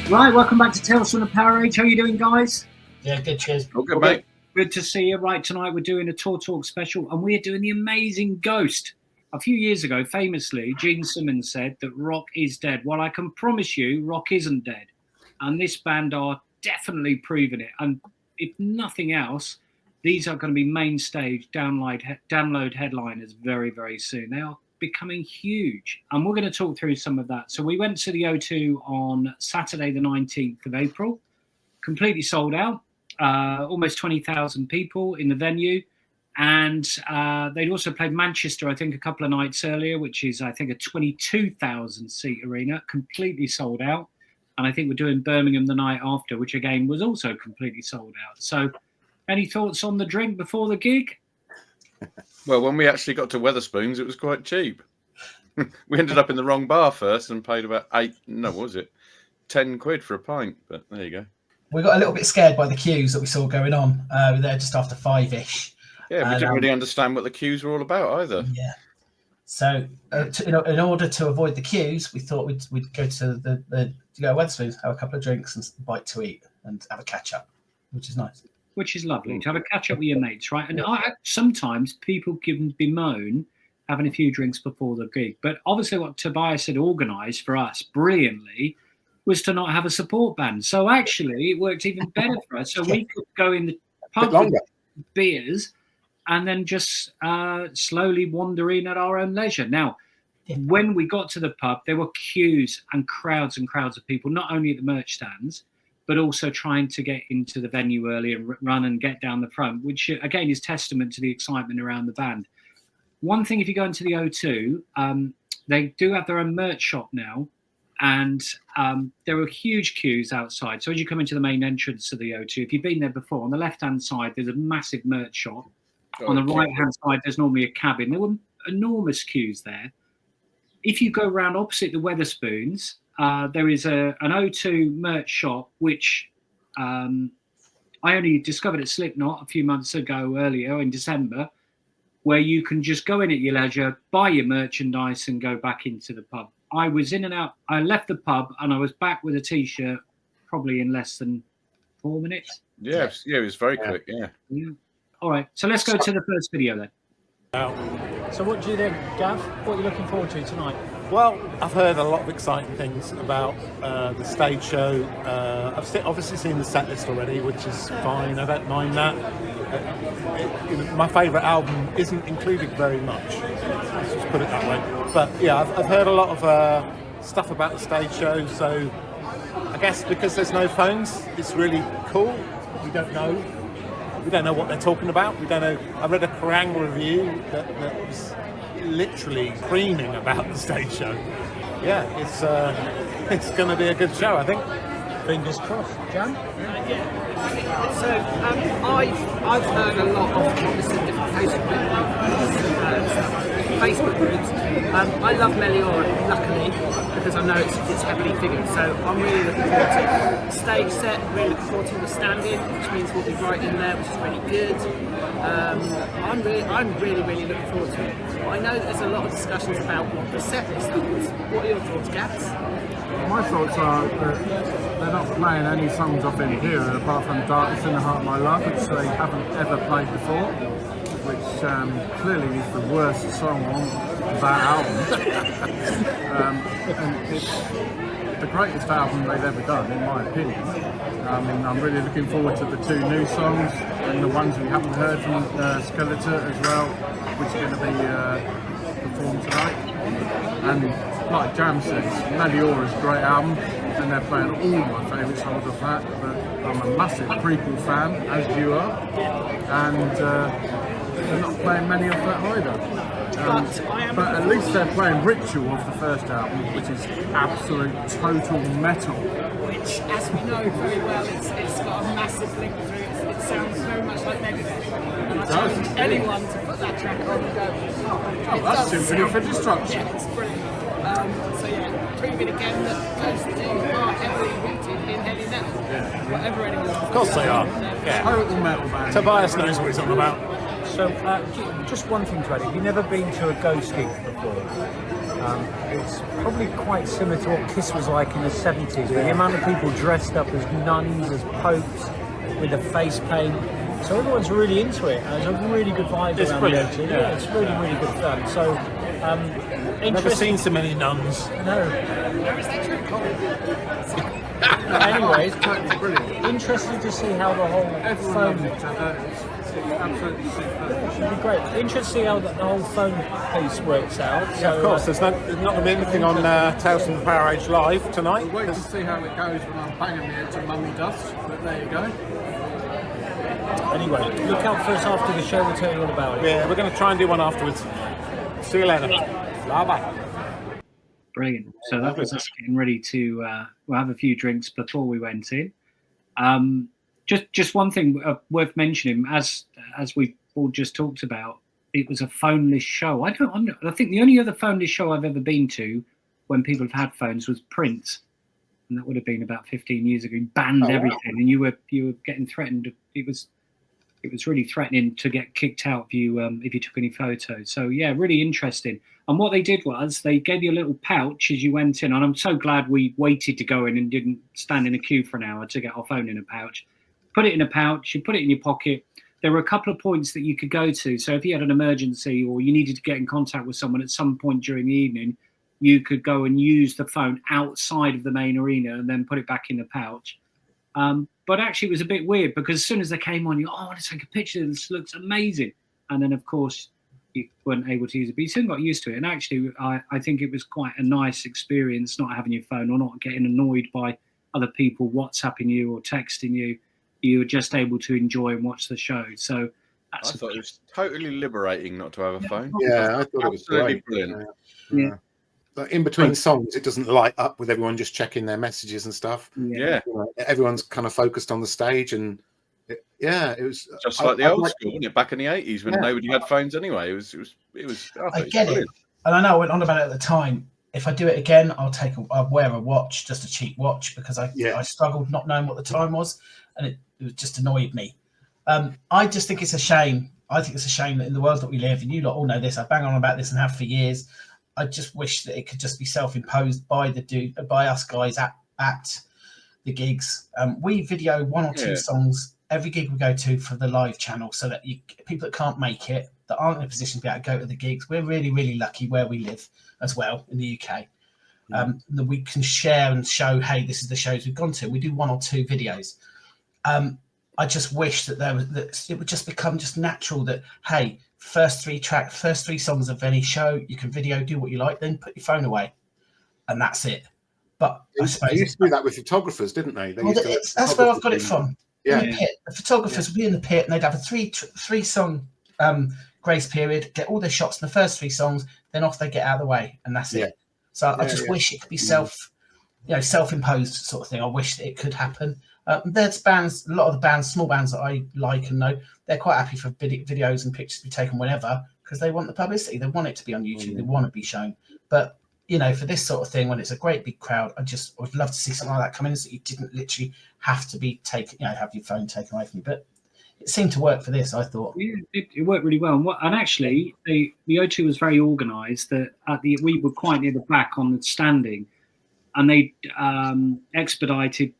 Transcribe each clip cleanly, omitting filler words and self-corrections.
Right, welcome back to Tales from the PowerAge. How are you doing, guys? Yeah, good, cheers. Oh, good, mate. Good to see you. Right, tonight we're doing a Tour Talk special, and we're doing The Amazing Ghost. A few years ago, famously, Gene Simmons said that rock is dead. Well, I can promise you, rock isn't dead. And this band are definitely proving it. And if nothing else, these are going to be main stage download headliners very, very soon. They are becoming huge, and we're going to talk through some of that. So we went to the O2 on Saturday the 19th of April, completely sold out, almost 20,000 people in the venue, and they'd also played Manchester, I think, a couple of nights earlier, which is, I think, a 22,000 seat arena, completely sold out. And I think we're doing Birmingham the night after, which again was also completely sold out. So any thoughts on the drink before the gig? Well, when we actually got to Wetherspoons, it was quite cheap. We ended up in the wrong bar first and paid about 10 quid for a pint. But there you go. We got a little bit scared by the queues that we saw going on. We were there just after 5-ish. Yeah, we didn't really understand what the queues were all about either. Yeah. So, in order to avoid the queues, we thought we'd go to Wetherspoons, have a couple of drinks and a bite to eat, and have a catch up, which is nice. Which is lovely, to have a catch up with your mates, right? And sometimes people bemoan having a few drinks before the gig. But obviously what Tobias had organised for us brilliantly was to not have a support band. So actually it worked even better for us. So we could go in the pub with beers and then just slowly wander in at our own leisure. Now, when we got to the pub, there were queues and crowds of people, not only at the merch stands, but also trying to get into the venue early and run and get down the front, which again is testament to the excitement around the band. One thing, if you go into the O2, they do have their own merch shop now, and there are huge queues outside. So as you come into the main entrance of the O2, if you've been there before, on the left-hand side, there's a massive merch shop. On the right-hand side, there's normally a cabin. There were enormous queues there. If you go around opposite the Wetherspoons, there is an O2 merch shop, which I only discovered at Slipknot a few months ago, earlier in December, where you can just go in at your leisure, buy your merchandise and go back into the pub. I was in and out. I left the pub and I was back with a T-shirt probably in less than 4 minutes. Yeah, it was very quick, yeah. All right, so let's go to the first video then. So what do you think, Gav? What are you looking forward to tonight? Well, I've heard a lot of exciting things about the stage show. I've obviously seen the Setlist already, which is fine. I don't mind that. My favourite album isn't included very much. Let's just put it that way. But yeah, I've heard a lot of stuff about the stage show. So I guess because there's no phones, it's really cool. We don't know what they're talking about. We don't know. I read a Kerrang review that was literally screaming about the stage show. Yeah, it's going to be a good show, I think. Fingers crossed. Jan? So I've heard a lot of obviously different Facebook groups. I love Meliora, luckily, because I know it's heavily figured. So I'm really looking forward to the stage set. Really looking forward to the stand-in, which means we'll be right in there, which is really good. I'm really looking forward to it. I know that there's a lot of discussions about what the set list is. What are your thoughts, Gats? My thoughts are that they're not playing any songs off in here apart from Darkness in the Heart of My Love, which they haven't ever played before, which clearly is the worst song on that album. And it's the greatest album they've ever done, in my opinion. I mean, I'm really looking forward to the 2 new songs and the ones we haven't heard from Skeletour as well, which are going to be performed tonight. And like Jam says, Meliora is a great album, and they're playing all my favourite songs of that. But I'm a massive prequel fan, as you are, and they're not playing many of that either. But at least they're playing Ritual off the first album, which is absolute total metal. Which, as we know very well, it's got a massive link through it. It sounds very much like Megadeth. And I challenge anyone to put that track on and go, oh, that's Symphony for Destruction. Yeah, it's brilliant. So yeah, proving again that those two are heavily rooted in heavy metal. Yeah. Whatever anyone. Of course they are. Yeah. Total metal band. Tobias knows what he's on about. So, just one thing to add. Have you never been to a Ghost gig before? It's probably quite similar to what Kiss was like in the 70s, with the amount of people dressed up as nuns, as popes, with the face paint. So everyone's really into it. There's a really good vibe It's around brilliant. the 80s. Yeah, it's really, really good fun. So, Never seen so many nuns. No. Anyways, interested to see how the whole phone. Absolutely Yeah, superb. it should be great. Interested to see how the whole phone piece works out. So, Of course, there's not going to be anything on Tales from the PowerAge Live tonight. We'll wait to see how it goes when I'm banging the head to mummy dust, but there you go. Anyway, look out for us after the show. We'll tell you all about it. Yeah, we're going to try and do one afterwards. See you later. Bye-bye. Brilliant. So that was us getting ready to we'll have a few drinks before we went in. Just one thing worth mentioning, as we all just talked about, it was a phoneless show. I think the only other phoneless show I've ever been to when people have had phones was Prince, and that would have been about 15 years ago. He banned everything, and you were getting threatened. It was really threatening to get kicked out if you took any photos. So yeah, really interesting. And what they did was they gave you a little pouch as you went in, and I'm so glad we waited to go in and didn't stand in a queue for an hour to get our phone in a pouch. Put it in a pouch, you put it in your pocket. There were a couple of points that you could go to. So if you had an emergency or you needed to get in contact with someone at some point during the evening, you could go and use the phone outside of the main arena and then put it back in the pouch. But actually it was a bit weird because as soon as they came on, I want to take a picture. This looks amazing. And then, of course, you weren't able to use it. But you soon got used to it. And actually, I think it was quite a nice experience not having your phone or not getting annoyed by other people WhatsApping you or texting you. You were just able to enjoy and watch the show. So I thought it was totally liberating not to have a phone. Yeah, I thought it was great. Brilliant. Yeah. Like in between songs, it doesn't light up with everyone just checking their messages and stuff. Yeah. You know, everyone's kind of focused on the stage, and it was just like the old school, wasn't it? Back in the 80s when nobody had phones anyway. It was. I get it, and I know I went on about it at the time. If I do it again, I'll wear a watch, just a cheap watch, because I struggled not knowing what the time was, and it just annoyed me. I just think it's a shame. I think it's a shame that in the world that we live, and you lot all know this, I bang on about this and have for years. I just wish that it could just be self-imposed by us guys at the gigs. We video one or two songs every gig we go to for the live channel, so that people that can't make it, that aren't in a position to be able to go to the gigs, we're really, really lucky where we live as well in the UK. That we can share and show, hey, this is the shows we've gone to. We do one or two videos. I just wish that it would just become just natural that, hey, first three songs of any show, you can video, do what you like, then put your phone away, and that's it. But I suppose they used to do that with photographers, didn't they? That's where I've got it from. Yeah. In the pit. The photographers would be in the pit, and they'd have a three song grace period, get all their shots in the first three songs, then off they get out of the way, and that's it. So I just wish it could be self-imposed sort of thing. I wish that it could happen. There's bands, a lot of the bands, small bands that I like and know, they're quite happy for videos and pictures to be taken whenever, because they want the publicity. They want it to be on YouTube. They want to be shown. But, for this sort of thing, when it's a great big crowd, I would love to see something like that come in, so you didn't literally have to be taken, have your phone taken away from you. But it seemed to work for this, I thought. Yeah, it worked really well. And actually, the O2 was very organised. That we were quite near the back on the standing, and they expedited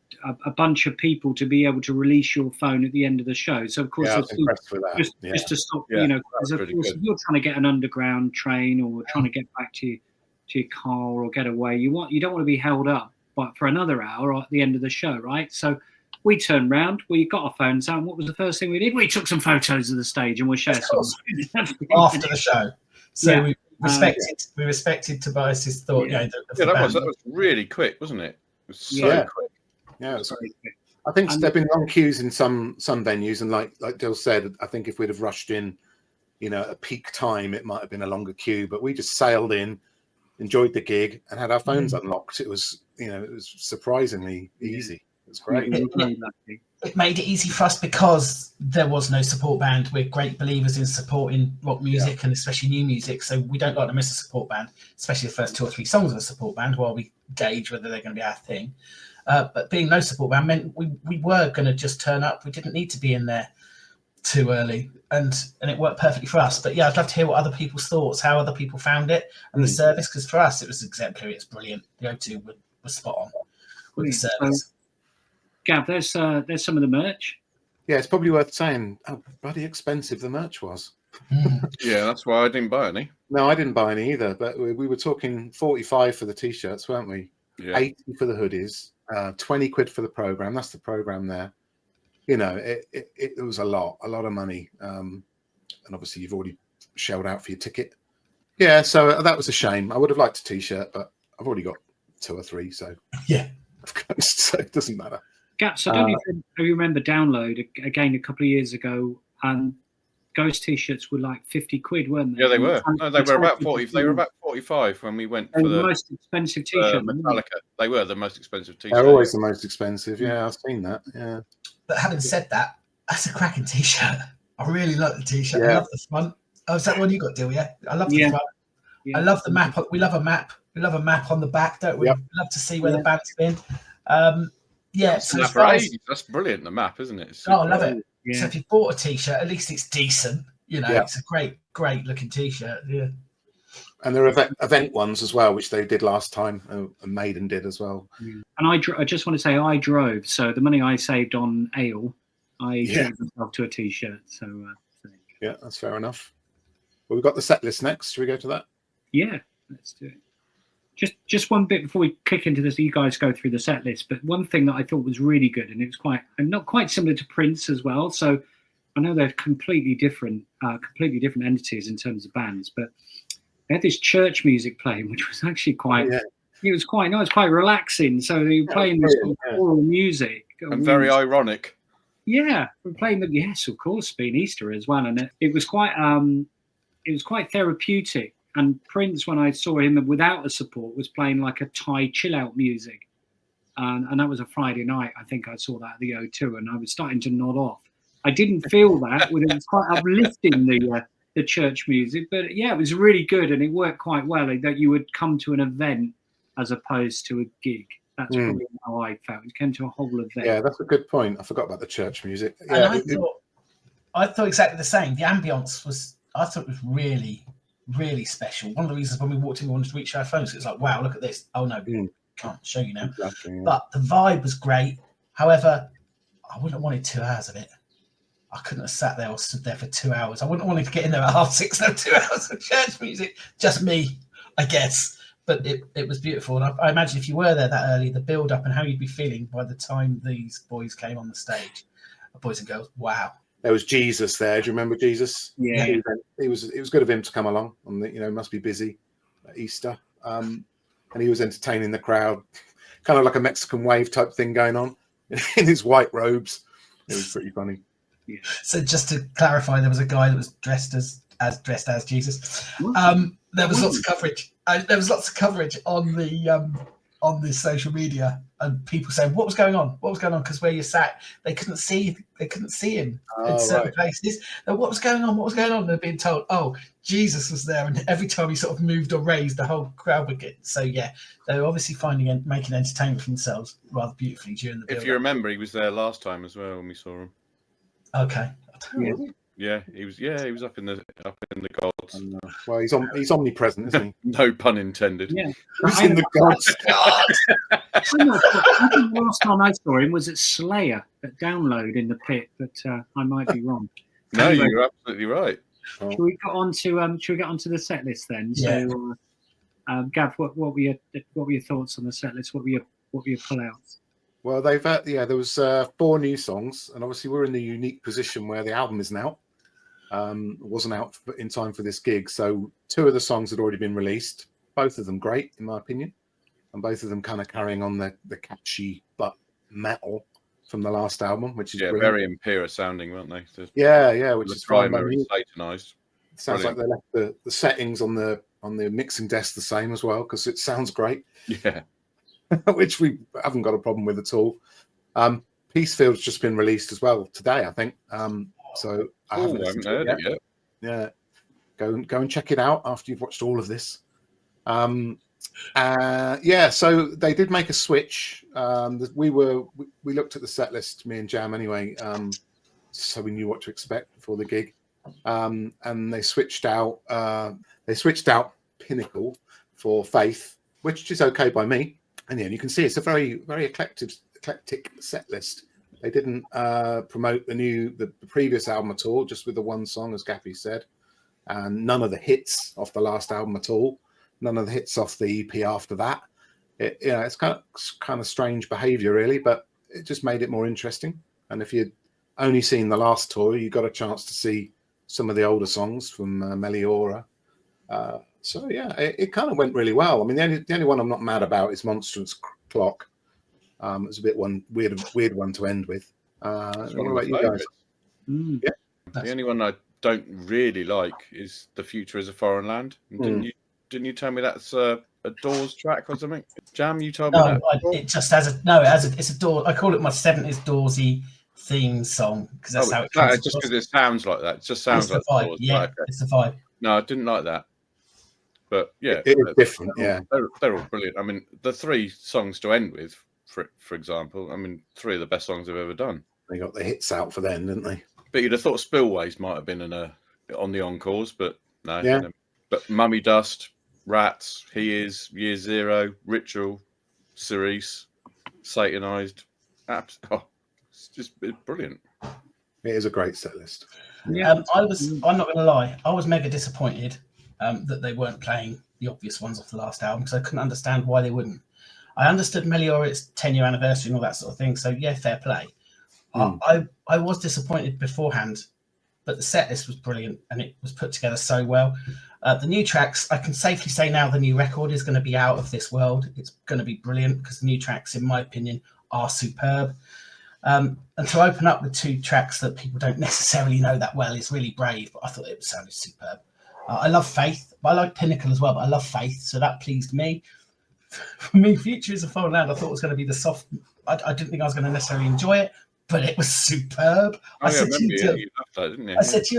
a bunch of people to be able to release your phone at the end of the show. So of course, I was impressed with that. Just to stop, because of course, if you're trying to get an underground train or trying to get back to your car or get away, you don't want to be held up for another hour at the end of the show, right? So we turned round, we got our phones out, and what was the first thing we did? We took some photos of the stage and we shared some after the show. So we respected Tobias's thought. That was really quick, wasn't it? It was so quick. Yeah, it was quick. I think there've been long queues in some venues, and like Dill said, I think if we'd have rushed in, at peak time, it might have been a longer queue. But we just sailed in, enjoyed the gig, and had our phones unlocked. It was, it was surprisingly easy. It was great. It made it easy for us because there was no support band. We're great believers in supporting rock music and especially new music, so we don't like to miss a support band, especially the first 2 or 3 songs of a support band while we gauge whether they're going to be our thing. But being no support band meant we were going to just turn up. We didn't need to be in there too early, and it worked perfectly for us. But yeah, I'd love to hear what other people's thoughts, how other people found it, and the service. Because for us, it was exemplary. It's brilliant. The O2 was spot on with the service. So, Gav, there's some of the merch. Yeah, it's probably worth saying how bloody expensive the merch was. Yeah, that's why I didn't buy any. No, I didn't buy any either. But we were talking 45 for the t-shirts, weren't we? Yeah. 80 for the hoodies, 20 quid for the program. That's the program there. You know, it was a lot of money. And obviously you've already shelled out for your ticket. Yeah, so that was a shame. I would have liked a t-shirt, but I've already got 2 or 3, so yeah, so it doesn't matter. Gaps, I don't even remember Download again a couple of years ago, and Ghost t-shirts were like 50 quid, weren't they? Yeah, they were. No, they were about 40. They were about 45 when we went for the most expensive t-shirt. Metallica. They were the most expensive t-shirt. They're always the most expensive. Yeah, I've seen that. Yeah. But having said that, that's a cracking t-shirt. I really like the t-shirt. Yeah. I love the front. Oh, is that one you got, Dill? Yeah, I love the front. Yeah. I love the map. We love a map. We love a map on the back, don't we? Yep. We love to see where the band's been. Yeah, so that's brilliant. The map, isn't it? I love it. Yeah. So if you bought a t-shirt, at least it's decent. You know, it's a great looking t-shirt. Yeah. And there are event ones as well, which they did last time, and Maiden did as well. Yeah. And I just want to say I drove, so the money I saved on ale, I gave myself to a t-shirt. So yeah, that's fair enough. Well, we've got the set list next. Should we go to that? Yeah, let's do it. Just one bit before we click into this, you guys go through the set list. But one thing that I thought was really good, and it was not quite similar to Prince as well. So I know they're completely different entities in terms of bands, but they had this church music playing, which was actually quite. Yeah. It was quite nice, quite relaxing. So they were playing this choral music, and very ironic. Yeah, we're playing yes, of course, being Easter as well, and it was quite therapeutic. And Prince, when I saw him without a support, was playing like a Thai chill out music, and that was a Friday night. I think I saw that at the O2, and I was starting to nod off. I didn't feel that, it was quite uplifting the church music, but yeah, it was really good, and it worked quite well. That you would come to an event as opposed to a gig. That's probably how I felt. It came to a whole event. Yeah, that's a good point. I forgot about the church music. Yeah, and I thought exactly the same. The ambience was really, really special. One of the reasons when we walked in, we wanted to reach our phones. It's like, wow, look at this. Oh no, can't show you now. Exactly, yeah. But the vibe was great. However, I wouldn't have wanted 2 hours of it. I couldn't have sat there or stood there for 2 hours. I wouldn't have wanted to get in there at 6:30. No, 2 hours of church music. Just me, I guess. But it was beautiful. And I imagine if you were there that early, the build up and how you'd be feeling by the time these boys came on the stage, boys and girls. Wow. There was Jesus there. Do you remember Jesus? Yeah. It was good of him to come along. Must be busy at Easter. And he was entertaining the crowd, kind of like a Mexican wave type thing going on in his white robes. It was pretty funny. Yeah. So just to clarify, there was a guy that was dressed as Jesus. There was lots of coverage. There was lots of coverage on the social media, and people saying what was going on. Because where you sat, they couldn't see him in certain places. And what was going on? They're being told, oh, Jesus was there, and every time he sort of moved or raised, the whole crowd would get. So yeah, they were obviously making entertainment for themselves rather beautifully during the build-up. If you remember, he was there last time as well when we saw him. Okay. Yeah, he was. Yeah, he was up in the gods. Well, he's omnipresent, isn't he? No pun intended. Yeah, he's in the gods. I think the last time I saw him was at Slayer at Download in the pit, but I might be wrong. No, anyway, you're absolutely right. Should we get onto the set list then? Yeah. So, Gav, what were your thoughts on the set list? What were your pullouts? Well, there was 4 new songs, and obviously we're in the unique position where the album isn't out. Wasn't out in time for this gig, so 2 of the songs had already been released. Both of them great, in my opinion, and both of them kind of carrying on the catchy but metal from the last album, which is brilliant. Very Impera sounding, weren't they? Which is primary Satanised. Sounds like they left the settings on the mixing desk the same as well, because it sounds great. Yeah. Which we haven't got a problem with at all. Peacefield's just been released as well today, I think. So I haven't heard it yet. Yeah, go and check it out after you've watched all of this. So they did make a switch. We looked at the set list, me and Jam anyway, so we knew what to expect before the gig. And they switched out Pinnacle for Faith, which is okay by me. And yeah, you can see it's a very, very eclectic set list. They didn't promote the previous album at all, just with the one song, as Gappy said, and none of the hits off the last album at all. None of the hits off the EP after that. It's kind of strange behaviour, really, but it just made it more interesting. And if you'd only seen the last tour, you got a chance to see some of the older songs from Meliora. So yeah, it kind of went really well. I mean, the only one I'm not mad about is Monstrance Clock. It's a bit weird one to end with. What about you guys? Yeah. The only one I don't really like is The Future is a Foreign Land. Didn't you tell me that's a Doors track or something? Jam, you told me that. It just has it's a Doors. I call it my 70s Doorsy theme song because that's how it comes. Just because it sounds like that. It just sounds like the vibe. Doors. Yeah, right, okay. It's the vibe. No, I didn't like that. But yeah, it is different. They're all brilliant. I mean, the 3 songs to end with, for example, I mean, 3 of the best songs I've ever done. They got the hits out for then, didn't they? But you'd have thought Spillways might have been on the encores, but no. Yeah. But Mummy Dust, Rats, He Is, Year Zero, Ritual, Cerise, Satanized. It's brilliant. It is a great set list. Yeah. I'm not going to lie. I was mega disappointed that they weren't playing the obvious ones off the last album because I couldn't understand why they wouldn't. I understood Meliora's 10-year anniversary and all that sort of thing. So yeah, fair play. I was disappointed beforehand, but the set list was brilliant and it was put together so well. The new tracks, I can safely say now the new record is going to be out of this world. It's going to be brilliant because the new tracks, in my opinion, are superb. And to open up with 2 tracks that people don't necessarily know that well is really brave, but I thought it sounded superb. I love Faith, but I like Pinnacle as well, but I love Faith, so that pleased me. For me, Future is a Foreign Land, I thought it was going to be the soft... I didn't think I was going to necessarily enjoy it, but it was superb. I said to you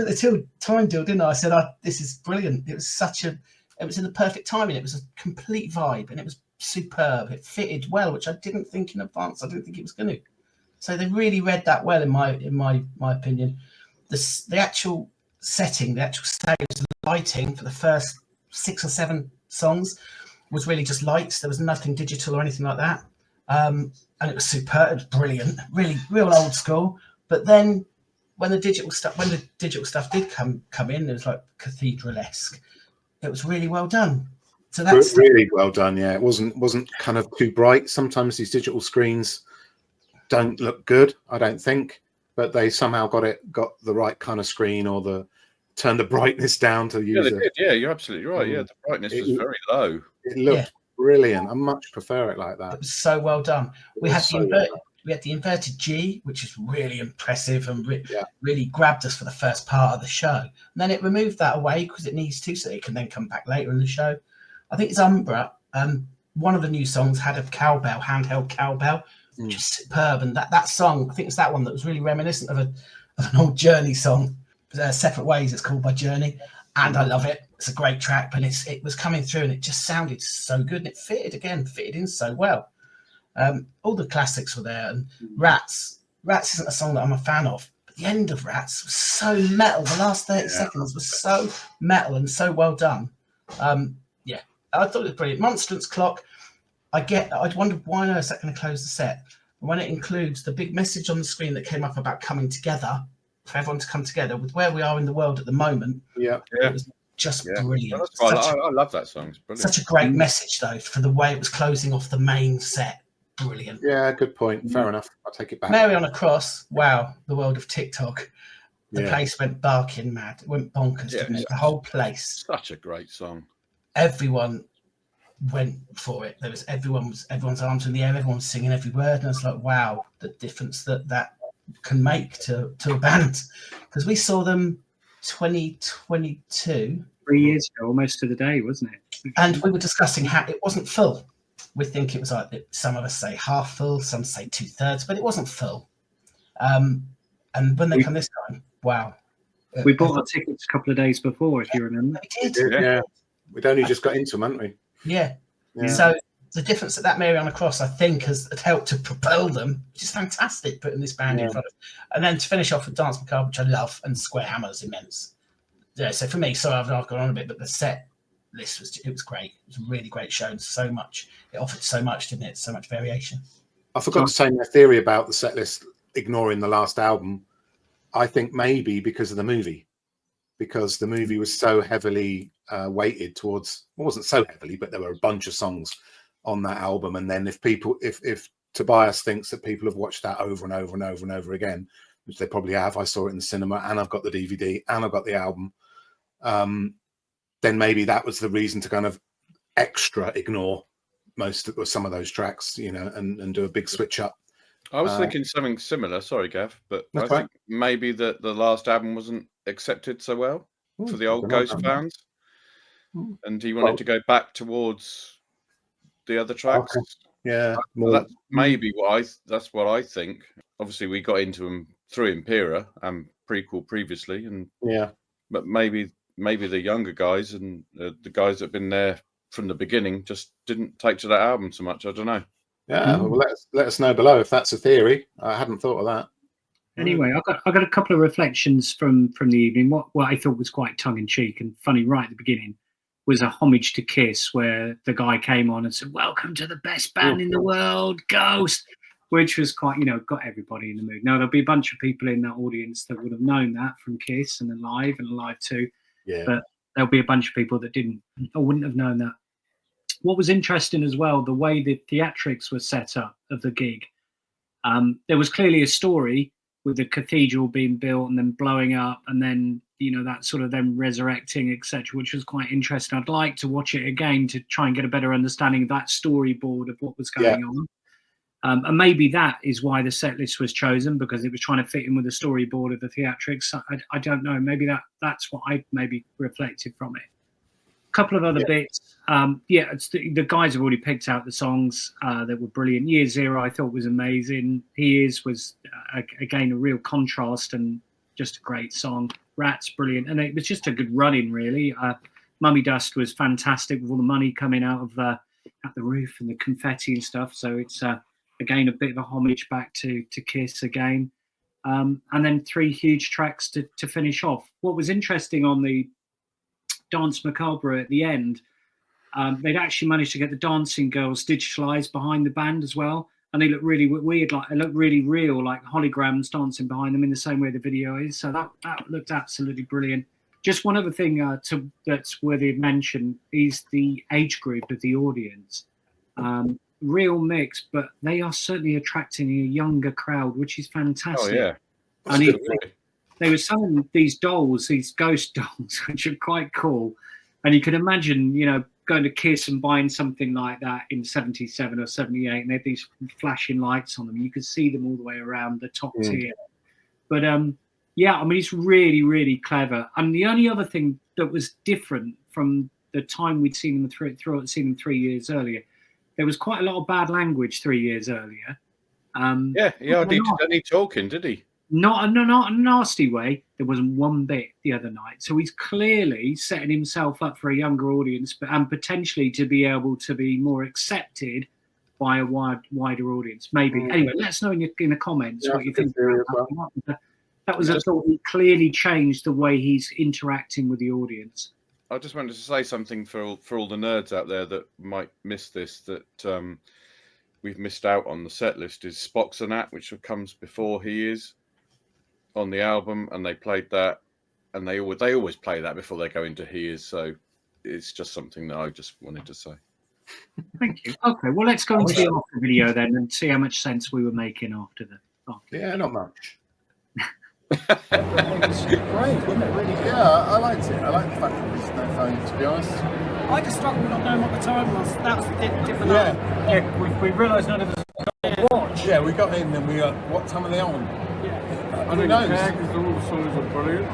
at the time deal, didn't I? I said, this is brilliant. It was in the perfect timing. It was a complete vibe and it was superb. It fitted well, which I didn't think in advance. I didn't think it was going to. So they really read that well, in my opinion. The actual setting, the actual stage, the lighting for the first 6 or 7 songs was really just lights. There was nothing digital or anything like that. And it was superb. It was brilliant, really real old school. But then when the digital stuff did come in, it was like cathedral-esque. It was really well done. So that's really well done. Yeah, it wasn't kind of too bright. Sometimes these digital screens don't look good, I don't think, but they somehow got the right kind of screen or turned the brightness down to use it. Yeah, you're absolutely right. Yeah, the brightness was very low. It looked brilliant. I much prefer it like that. It was so well done. We had the inverted G, which is really impressive and really grabbed us for the first part of the show. And then it removed that away because it needs to, so it can then come back later in the show. I think it's Umbra. One of the new songs had a cowbell, handheld cowbell, which is superb. And that song, I think it's that one that was really reminiscent of an old Journey song. Separate Ways, it's called by Journey. And I love it. It's a great track, but it was coming through and it just sounded so good. And it fitted in so well. All the classics were there. And Rats isn't a song that I'm a fan of. But the end of Rats was so metal. The last 30 seconds was so metal and so well done. I thought it was brilliant. Monstrance Clock, I'd wondered why on earth is that going to close the set. And when it includes the big message on the screen that came up about coming together, for everyone to come together with where we are in the world at the moment. It was just brilliant. I love that song. It's brilliant. Such a great message, though, for the way it was closing off the main set. Brilliant. Yeah, good point. Fair enough. I'll take it back. Mary on a Cross. Wow, the world of TikTok. The place went barking mad. It went bonkers, didn't it? The whole place. Such a great song. Everyone went for it. There was everyone's arms in the air. Everyone was singing every word, and I was like, wow, the difference that can make to a band. Because we saw them 2022, 3 years ago, almost to the day, wasn't it? And we were discussing how it wasn't full. We think it was like, some of us say half full, some say 2/3, but it wasn't full. And when they come this time, wow. We bought our tickets a couple of days before, if you remember. We did. We'd only just got into them, hadn't we? Yeah. So the difference that Mariana Cross, I think, has helped to propel them, which is fantastic, putting this band in front of. And then to finish off with Dance Macabre, which I love, and Square Hammer is immense. Yeah, so for me, sorry, I've gone on a bit, but the set list was great. It was a really great show, and so much. It offered so much, didn't it? So much variation. I forgot to say my theory about the set list, ignoring the last album. I think maybe because of the movie, because the movie was so heavily weighted towards. Well, it wasn't so heavily, but there were a bunch of songs on that album. And then if Tobias thinks that people have watched that over and over and over and over again, which they probably have, I saw it in the cinema, and I've got the DVD, and I've got the album. Then maybe that was the reason to kind of extra ignore some of those tracks, and do a big switch up. I was thinking something similar. Sorry, Gav, but I right. think maybe the last album wasn't accepted so well for the old Ghost fans, and he wanted to go back towards the other tracks. Okay. Yeah, that's maybe that's what I think. Obviously, we got into them through Impera and Prequel previously, and but maybe the younger guys and the guys that have been there from the beginning just didn't take to that album so much. I don't know. Yeah, well, let us know below if that's a theory. I hadn't thought of that. Anyway, I got a couple of reflections from the evening. What I thought was quite tongue in cheek and funny right at the beginning was a homage to Kiss, where the guy came on and said, "Welcome to the best band in the world, Ghost," which was quite, got everybody in the mood. Now there'll be a bunch of people in that audience that would have known that from Kiss and Alive 2. Yeah. But there'll be a bunch of people that didn't or wouldn't have known that. What was interesting as well, the way the theatrics were set up of the gig. There was clearly a story with the cathedral being built and then blowing up, and then that sort of them resurrecting, etc., which was quite interesting. I'd like to watch it again to try and get a better understanding of that storyboard of what was going on. And maybe that is why the set list was chosen, because it was trying to fit in with the storyboard of the theatrics. I don't know. Maybe that's what I maybe reflected from it. A couple of other bits. It's the guys have already picked out the songs that were brilliant. Year Zero I thought was amazing. Was again a real contrast and just a great song. Rats, brilliant. And it was just a good run-in, really. Mummy Dust was fantastic with all the money coming out of at the roof and the confetti and stuff. So it's again a bit of a homage back to Kiss again. And then 3 huge tracks to finish off. What was interesting on the Dance Macabre at the end, they'd actually managed to get the dancing girls digitalized behind the band as well, and they look really weird, like they look really real, like holograms dancing behind them in the same way the video is. So that looked absolutely brilliant. Just one other thing that's worthy of mention is the age group of the audience. Real mix, but they are certainly attracting a younger crowd, which is fantastic. Oh yeah, and they were selling these dolls, these ghost dolls, which are quite cool. And you can imagine, going to Kiss and buying something like that in 77 or 78, and they had these flashing lights on them. You could see them all the way around the top tier. But it's really, really clever. And the only other thing that was different from the time we'd seen them 3 years earlier, there was quite a lot of bad language 3 years earlier. He hardly did any talking, did he? Not in a nasty way. There wasn't one bit the other night. So he's clearly setting himself up for a younger audience, and potentially to be able to be more accepted by a wider audience. Maybe. Anyway, let us know in the comments what you think. That was a thought. He clearly changed the way he's interacting with the audience. I just wanted to say something for all the nerds out there that might miss this, that we've missed out on the set list, is Spock's and That, which comes before He Is on the album, and they played that, and they always play that before they go into He Is. So it's just something that I just wanted to say. Thank you. Okay, well, let's go into the after video then and see how much sense we were making after the. Yeah, not much. It's great, wasn't it? Really good. Yeah, I liked it. I like the fact that there's no phone, to be honest. I just struggled not knowing what the time was. That was the different. Yeah, we realised none of us got watch. Yeah, we got in and we got, what time are they on? I think all the songs are brilliant.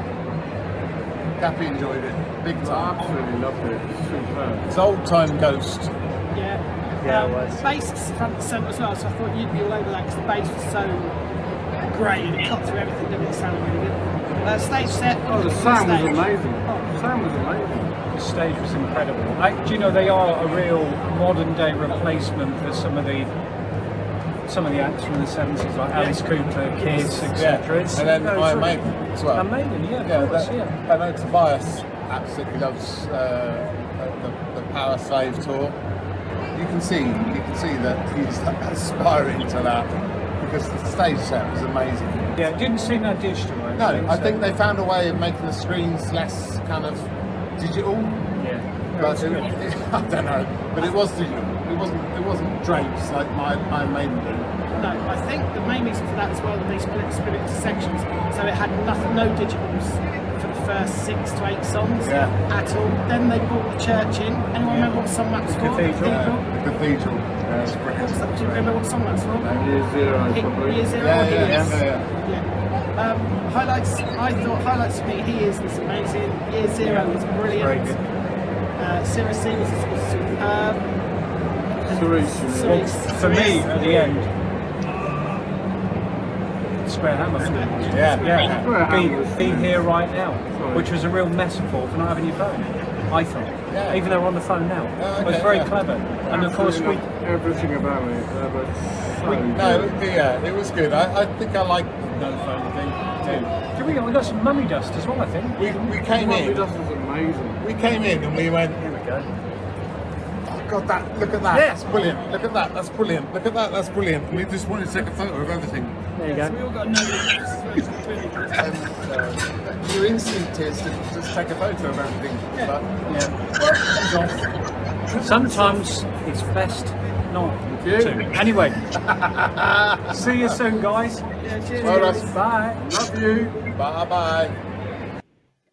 Cappy enjoyed it, big time. I absolutely loved it. It's superb. It's old time Ghost. Yeah, it was. Bass front and centre as well, so I thought you'd be all over that because the bass was so great and it cut through everything, didn't it? It sounded really good. Stage set. Oh, the sound was amazing. The sound was amazing. the stage was incredible. Do you know, they are a real modern day replacement for some of the acts from the 70s, like Alice Cooper, Kiss, etc. And then Iron Maiden as well. Iron Maiden, of course, I know Tobias absolutely loves the Power Slave tour. You can see that he's aspiring to that because the stage set was amazing. Yeah, it didn't seem that digital. No, I think they found a way of making the screens less kind of digital. Yeah, But I don't know, but it was digital. It wasn't drapes like my Maiden do. No, I think the main reason for that as well, they split it into sections, so it had no digitals for the first 6 to 8 songs at all. Then they brought the church in. Anyone remember what song that was for? Cathedral. The Cathedral. Do you remember what song that's for? Year Zero, probably. Year Zero. Yeah. Highlights. I thought highlights for me. He Is amazing. Year Zero was brilliant. Very good. Seriously was superb. For me, at the end, Square Hammer. Be here right now, which was a real metaphor for not having your phone. I thought, even though we're on the phone now, it was very clever. And of course, everything about it. It was good. I think I like the no phone thing too. We got some mummy dust as well, I think. We came in. Mummy dust was amazing. We came in and we went. Here we go. Oh God, look at that. Yeah. That's brilliant. Look at that. That's brilliant. Look at that. That's brilliant. We just wanted to take a photo of everything. There you go. We all got And your instinct is to just take a photo of everything. But, Sometimes it's best not to. Anyway, see you soon, guys. cheers. Bye. Love you. Bye bye.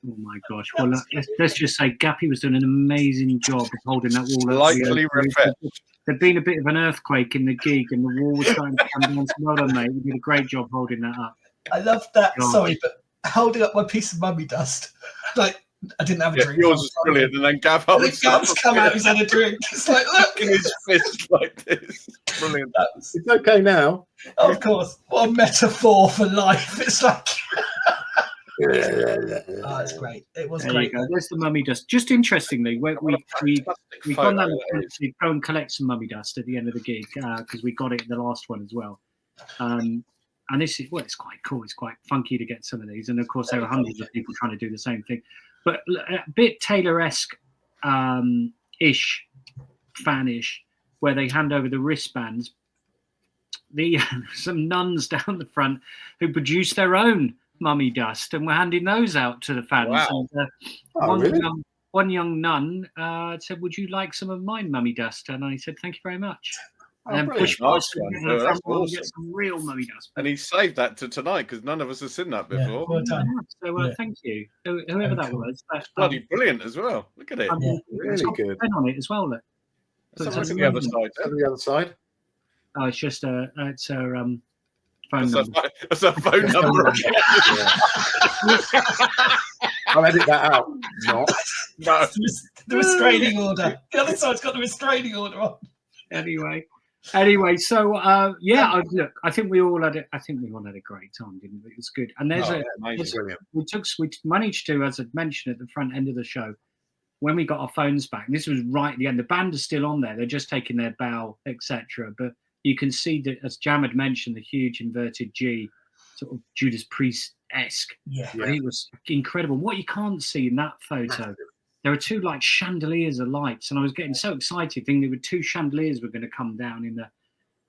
Oh my gosh! Well, let's just say Gappy was doing an amazing job of holding that wall up. Slightly refreshed. There'd been a bit of an earthquake in the gig, and the wall was starting to come down. So well done, mate. You did a great job holding that up. I love that. God. Sorry, but holding up my piece of mummy dust, like I didn't have a drink. Yours is brilliant, and then Gav holds Gav's come out. He's had a drink. It's like, look, in his fist like this. Brilliant. It's okay now. of course, what a metaphor for life. It's like, oh, it's great. It was There great. you go. There's the mummy dust. Just interestingly, we've gone down to go and collect some mummy dust at the end of the gig because we got it in the last one as well. And this is it's quite cool. It's quite funky to get some of these, and of course there are hundreds of people trying to do the same thing. But a bit Taylor-esque, ish, fanish, where they hand over the wristbands. Some nuns down the front who produced their own mummy dust, and we're handing those out to the fans. Wow. And, one young nun said, "Would you like some of my mummy dust?" And I said, "Thank you very much." And then pushed past Nice one. to the front wall and Awesome. get some real mummy dust. And he saved that to tonight because none of us have seen that before. Well done. So thank you, whoever that was. Bloody brilliant as well. Look at it. It's got good. a pen on it as well. Look. Let's have a look at the other side. On the other side. Oh, it's just phone number. That's a phone number. I'll edit that out. Not. No. The restraining order. The other side's got the restraining order on. Anyway, so look, I think we all had a great time, didn't we? It was good. And there's Brilliant. we managed to, as I mentioned at the front end of the show, when we got our phones back, and this was right at the end, the band is still on there, they're just taking their bow, etc. But you can see that, as Jam had mentioned, the huge inverted G, sort of Judas Priest-esque. Yeah. But it was incredible. What you can't see in that photo, there were two like chandeliers of lights, and I was getting so excited thinking there were two chandeliers were going to come down in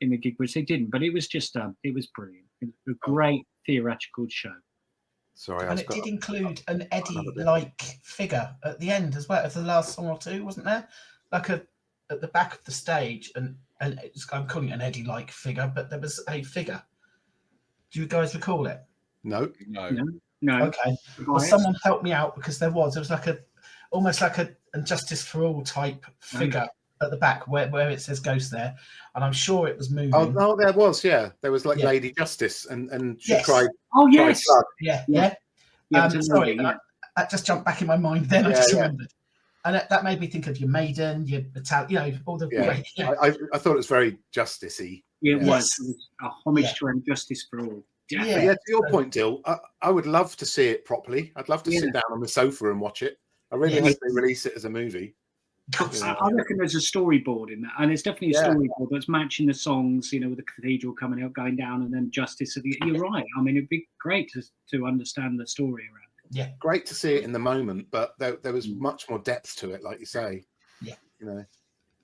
the gig, which they didn't. But it was just it was brilliant. It was a great theatrical show. Sorry, And it did include an Eddie-like figure at the end as well as the last song or two, wasn't there? Like at the back of the stage, and I'm calling it an Eddie-like figure, but there was a figure. Do you guys recall it? No. Okay. Well, someone helped me out because there was like almost like a Justice for All type figure at the back where it says Ghost there, and I'm sure it was moving. Oh no, there was. Yeah, there was like Lady Justice, and she cried. Oh yes. Yeah. Sorry, that just jumped back in my mind. Then I just remembered, and that made me think of your Maiden, your Italian, all the. Yeah. I thought it was very Justice-y. Yeah, it was a homage to Justice for All. Yeah, to your point, Dill, I would love to see it properly. I'd love to sit down on the sofa and watch it. I really hope they release it as a movie. I reckon there's a storyboard in that, and it's definitely a storyboard that's matching the songs, you know, with the cathedral coming out, going down, and then Justice at the. You're right. I mean, it'd be great to understand the story around it. Yeah, great to see it in the moment, but there was much more depth to it, like you say. Yeah, you know,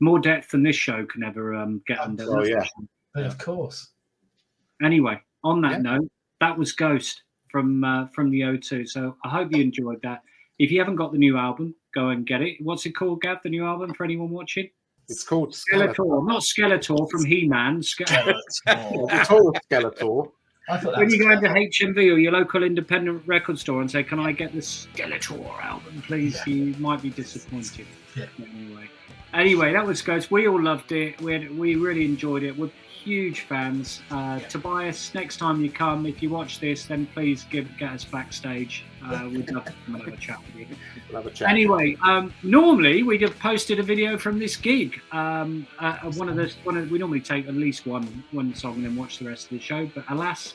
more depth than this show can ever get under. Oh yeah, but of course. Anyway, on that note, that was Ghost from the O2. So I hope you enjoyed that. If you haven't got the new album, go and get it. What's it called, Gav, the new album, for anyone watching? It's called Skeletour. Not Skeletour from He-Man. Skeletor. It's called Skeletour. When you go into HMV or your local independent record store and say, can I get the Skeletour album, please? Yeah. You might be disappointed. Yeah. Anyway, that was Ghost. We all loved it. We really enjoyed it. We're huge fans. Tobias, next time you come, if you watch this, then please get us backstage. We'd love to come and have a chat with you. We'll have a chat. Anyway, normally we'd have posted a video from this gig. We normally take at least one song and then watch the rest of the show, but alas,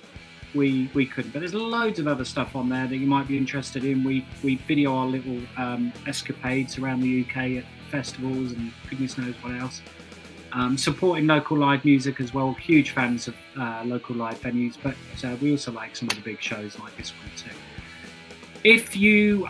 we couldn't. But there's loads of other stuff on there that you might be interested in. We video our little escapades around the UK at festivals and goodness knows what else. Supporting local live music as well. Huge fans of local live venues, but we also like some of the big shows like this one too. If you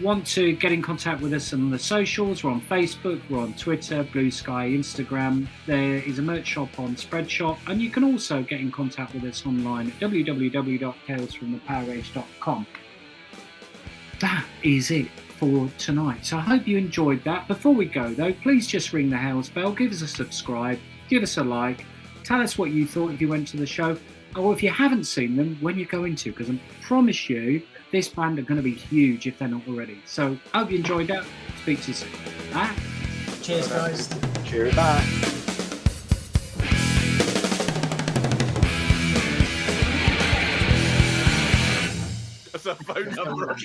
want to get in contact with us on the socials, we're on Facebook, we're on Twitter, Bluesky, Instagram. There is a merch shop on Spreadshop, and you can also get in contact with us online at www.talesfromthepowerage.com. That is it for tonight. So I hope you enjoyed that. Before we go though, please just ring the house bell, give us a subscribe, give us a like, tell us what you thought if you went to the show, or if you haven't seen them, when you're going to, because I promise you this band are going to be huge if they're not already. So I hope you enjoyed that. Speak to you soon. Bye. Cheers guys. Cheers. Bye. That's a phone number.